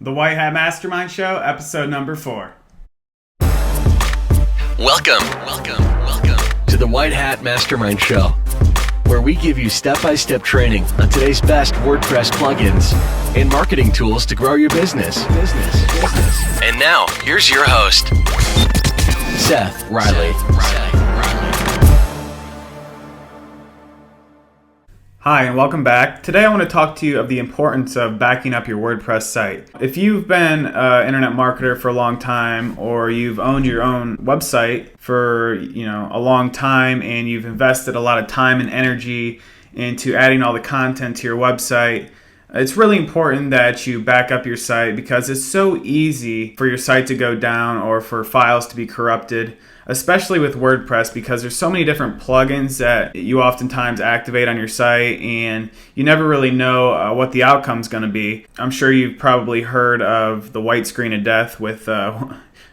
The White Hat Mastermind Show, episode number 4. Welcome to the White Hat Mastermind Show, where we give you step-by-step training on today's best WordPress plugins and marketing tools to grow your business. And now, here's your host, Seth Riley. Hi, and welcome back. Today I want to talk to you of the importance of backing up your WordPress site. If you've been an internet marketer for a long time, or you've owned your own website for a long time, and you've invested a lot of time and energy into adding all the content to your website, it's really important that you back up your site because it's so easy for your site to go down or for files to be corrupted, especially with WordPress, because there's so many different plugins that you oftentimes activate on your site and you never really know what the outcome's going to be. I'm sure you've probably heard of the white screen of death with activating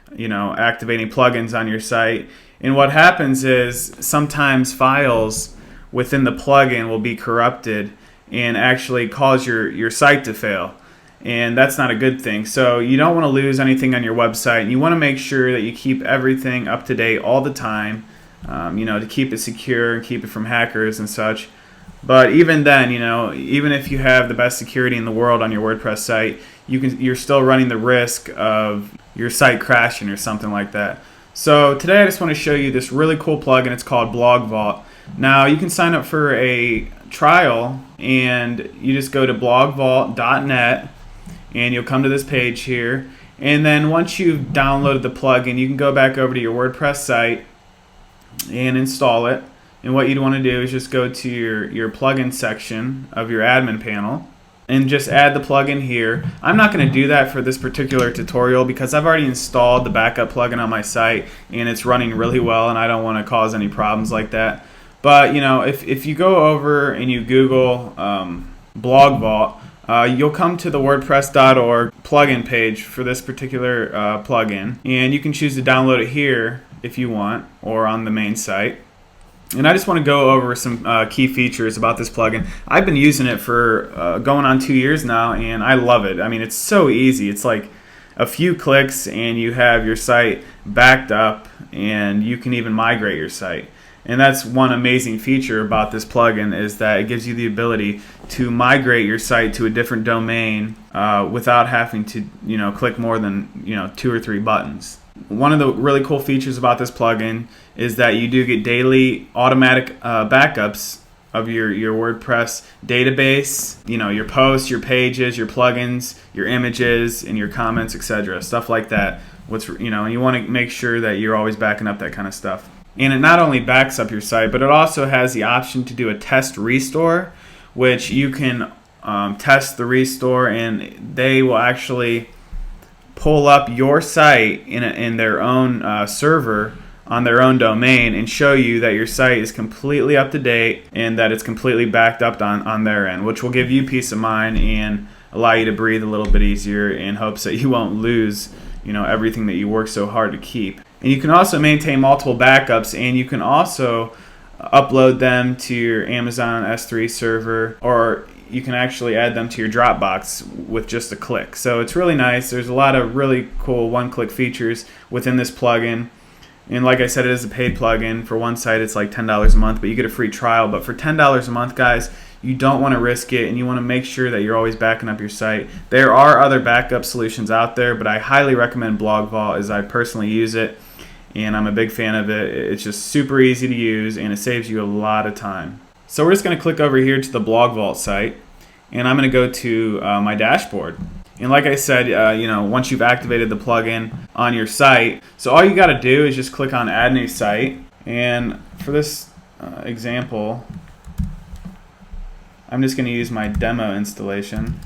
plugins on your site. And what happens is sometimes files within the plugin will be corrupted and actually cause your site to fail. And that's not a good thing. So you don't want to lose anything on your website. You want to make sure that you keep everything up to date all the time, to keep it secure and keep it from hackers and such. But even then, even if you have the best security in the world on your WordPress site, you're still running the risk of your site crashing or something like that. So today I just want to show you this really cool plugin. It's called Blog Vault. Now you can sign up for a trial and you just go to blogvault.net and you'll come to this page here. And then once you've downloaded the plugin, you can go back over to your WordPress site and install it. And what you'd want to do is just go to your plugin section of your admin panel and just add the plugin here. I'm not going to do that for this particular tutorial because I've already installed the backup plugin on my site and it's running really well and I don't want to cause any problems like that. But if you go over and you Google Blog Vault, you'll come to the WordPress.org plugin page for this particular plugin, and you can choose to download it here if you want, or on the main site. And I just want to go over some key features about this plugin. I've been using it for going on 2 years now, and I love it. I mean, it's so easy. It's like a few clicks, and you have your site backed up, and you can even migrate your site. And that's one amazing feature about this plugin, is that it gives you the ability to migrate your site to a different domain without having to click more than 2 or 3 buttons. One of the really cool features about this plugin is that you do get daily automatic backups of your WordPress database, your posts, your pages, your plugins, your images, and your comments, etc. Stuff like that. And you want to make sure that you're always backing up that kind of stuff. And it not only backs up your site, but it also has the option to do a test restore, which you can test the restore, and they will actually pull up your site in their own server on their own domain and show you that your site is completely up to date and that it's completely backed up on their end, which will give you peace of mind and allow you to breathe a little bit easier in hopes that you won't lose everything that you work so hard to keep. And you can also maintain multiple backups, and you can also upload them to your Amazon S3 server, or you can actually add them to your Dropbox with just a click. So it's really nice. There's a lot of really cool one-click features within this plugin. And like I said, it is a paid plugin. For one site, it's like $10 a month, but you get a free trial. But for $10 a month, guys, you don't want to risk it, and you want to make sure that you're always backing up your site. There are other backup solutions out there, but I highly recommend Blog Vault, as I personally use it, and I'm a big fan of it. It's just super easy to use, and it saves you a lot of time. So we're just going to click over here to the Blog Vault site, and I'm going to go to my dashboard. And like I said, once you've activated the plugin on your site, so all you got to do is just click on Add New Site. And for this example, I'm just going to use my demo installation.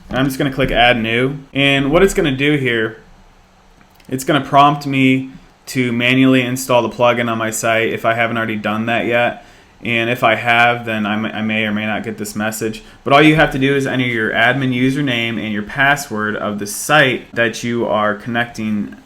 And I'm just going to click Add New. And what it's going to do here, it's going to prompt me to manually install the plugin on my site if I haven't already done that yet. And if I have, then I may or may not get this message. But all you have to do is enter your admin username and your password of the site that you are connecting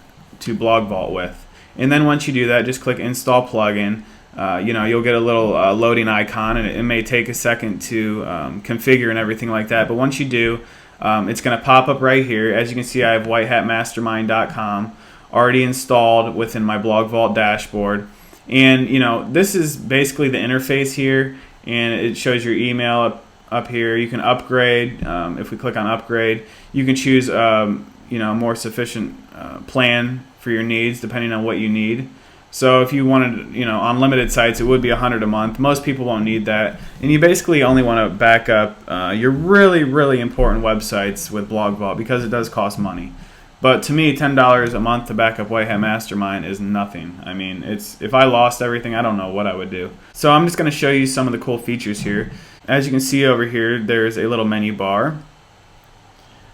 to Blog Vault with. And then once you do that, just click Install Plugin. You'll get a little loading icon, and it may take a second to configure and everything like that. But once you do, It's going to pop up right here. As you can see, I have whitehatmastermind.com already installed within my Blog Vault dashboard. And this is basically the interface here, and it shows your email up here. You can upgrade. If we click on upgrade, you can choose a more sufficient plan for your needs depending on what you need. So if you wanted, unlimited sites, it would be $100 a month. Most people won't need that, and you basically only want to back up your really, really important websites with Blog Vault because it does cost money. But to me, $10 a month to back up White Hat Mastermind is nothing. I mean, if I lost everything, I don't know what I would do. So I'm just going to show you some of the cool features here. As you can see over here, there's a little menu bar.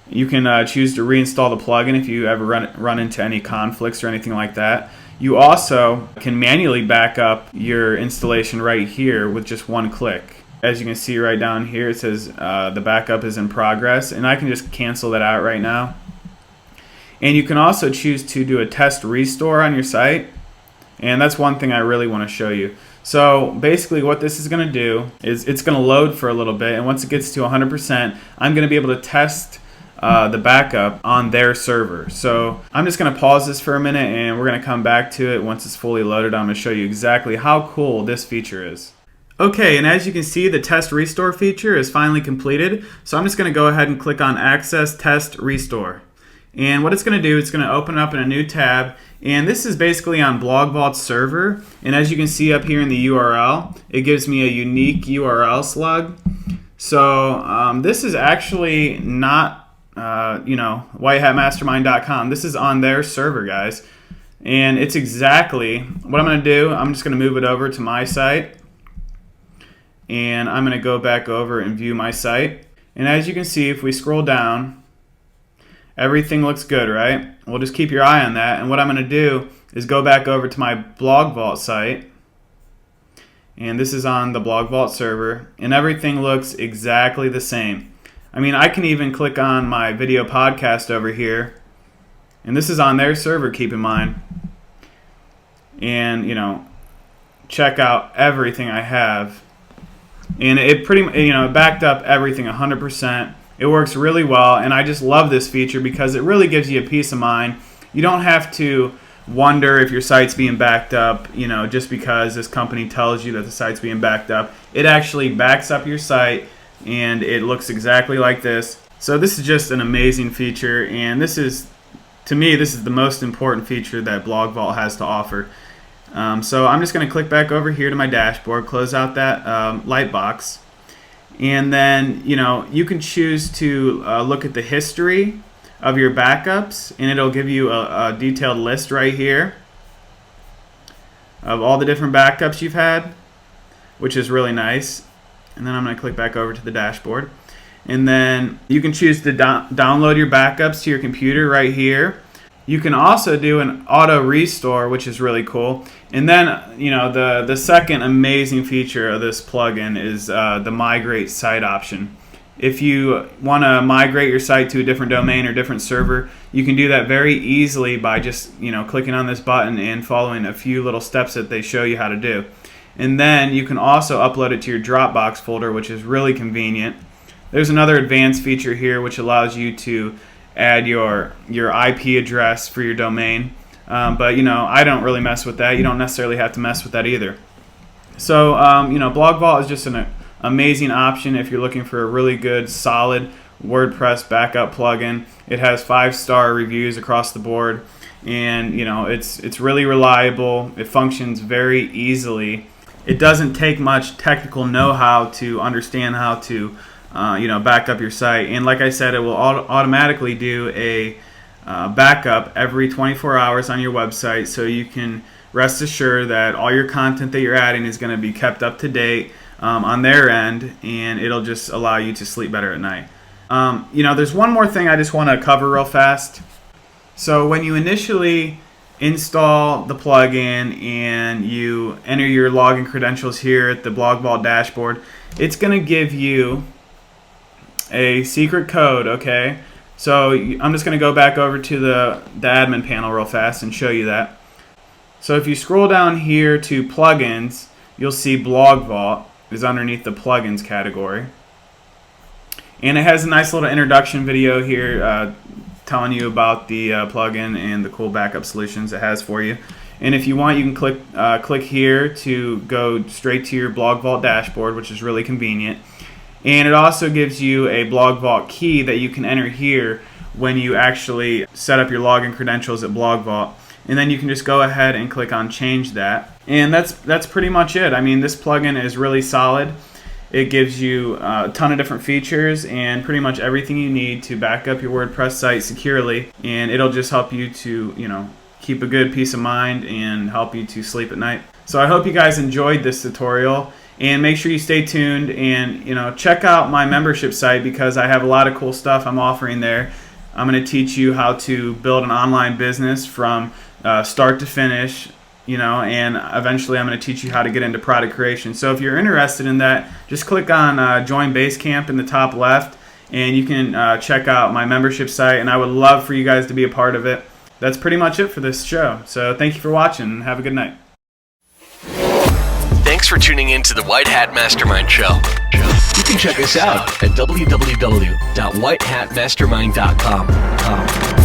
You can choose to reinstall the plugin if you ever run into any conflicts or anything like that. You also can manually back up your installation right here with just one click. As you can see right down here, it says the backup is in progress, and I can just cancel that out right now. And you can also choose to do a test restore on your site, and that's one thing I really want to show you. So basically what this is going to do is it's going to load for a little bit, and once it gets to 100%, I'm going to be able to test the backup on their server. So I'm just going to pause this for a minute, and we're going to come back to it once it's fully loaded. I'm going to show you exactly how cool this feature is. Okay, and as you can see, the test restore feature is finally completed. So I'm just going to go ahead and click on Access Test Restore. And what it's going to do, it's going to open up in a new tab, and this is basically on Blog Vault's server. And as you can see up here in the URL, it gives me a unique URL slug. So this is actually not, whitehatmastermind.com. This is on their server, guys. And it's exactly what I'm going to do. I'm just going to move it over to my site, and I'm going to go back over and view my site. And as you can see, if we scroll down, everything looks good, right? Well, just keep your eye on that. And what I'm going to do is go back over to my Blog Vault site. And this is on the Blog Vault server. And everything looks exactly the same. I mean, I can even click on my video podcast over here. And this is on their server, keep in mind. And, check out everything I have. And it backed up everything 100%. It works really well, and I just love this feature because it really gives you a peace of mind. You don't have to wonder if your site's being backed up, just because this company tells you that the site's being backed up. It actually backs up your site, and it looks exactly like this. So this is just an amazing feature, and to me, this is the most important feature that Blog Vault has to offer. So I'm just going to click back over here to my dashboard, close out that light box. And then, you can choose to look at the history of your backups, and it'll give you a detailed list right here of all the different backups you've had, which is really nice. And then I'm going to click back over to the dashboard. And then you can choose to download your backups to your computer right here. You can also do an auto restore, which is really cool. And then, the second amazing feature of this plugin is the Migrate Site option. If you want to migrate your site to a different domain or different server, you can do that very easily by just, clicking on this button and following a few little steps that they show you how to do. And then you can also upload it to your Dropbox folder, which is really convenient. There's another advanced feature here which allows you to add your IP address for your domain. But I don't really mess with that. You don't necessarily have to mess with that either. So Blog Vault is just an amazing option if you're looking for a really good, solid WordPress backup plugin. It has 5-star reviews across the board, and it's really reliable. It functions very easily. It doesn't take much technical know-how to understand how to back up your site. And like I said, it will automatically do a backup every 24 hours on your website, so you can rest assured that all your content that you're adding is going to be kept up to date on their end, and it'll just allow you to sleep better at night. There's one more thing I just want to cover real fast. So when you initially install the plugin and you enter your login credentials here at the Blog Vault dashboard, it's going to give you a secret code, okay? So I'm just going to go back over to the admin panel real fast and show you that. So if you scroll down here to plugins, you'll see Blog Vault is underneath the plugins category. And it has a nice little introduction video here telling you about the plugin and the cool backup solutions it has for you. And if you want, you can click here to go straight to your Blog Vault dashboard, which is really convenient. And it also gives you a Blog Vault key that you can enter here when you actually set up your login credentials at Blog Vault. And then you can just go ahead and click on change that. And that's pretty much it. I mean, this plugin is really solid. It gives you a ton of different features and pretty much everything you need to back up your WordPress site securely. And it'll just help you to, keep a good peace of mind and help you to sleep at night. So I hope you guys enjoyed this tutorial, and make sure you stay tuned and check out my membership site, because I have a lot of cool stuff I'm offering there. I'm going to teach you how to build an online business from start to finish, and eventually I'm going to teach you how to get into product creation. So if you're interested in that, just click on Join Basecamp in the top left, and you can check out my membership site, and I would love for you guys to be a part of it. That's pretty much it for this show. So thank you for watching, and have a good night. Thanks for tuning in to the White Hat Mastermind Show. You can check us out at www.whitehatmastermind.com.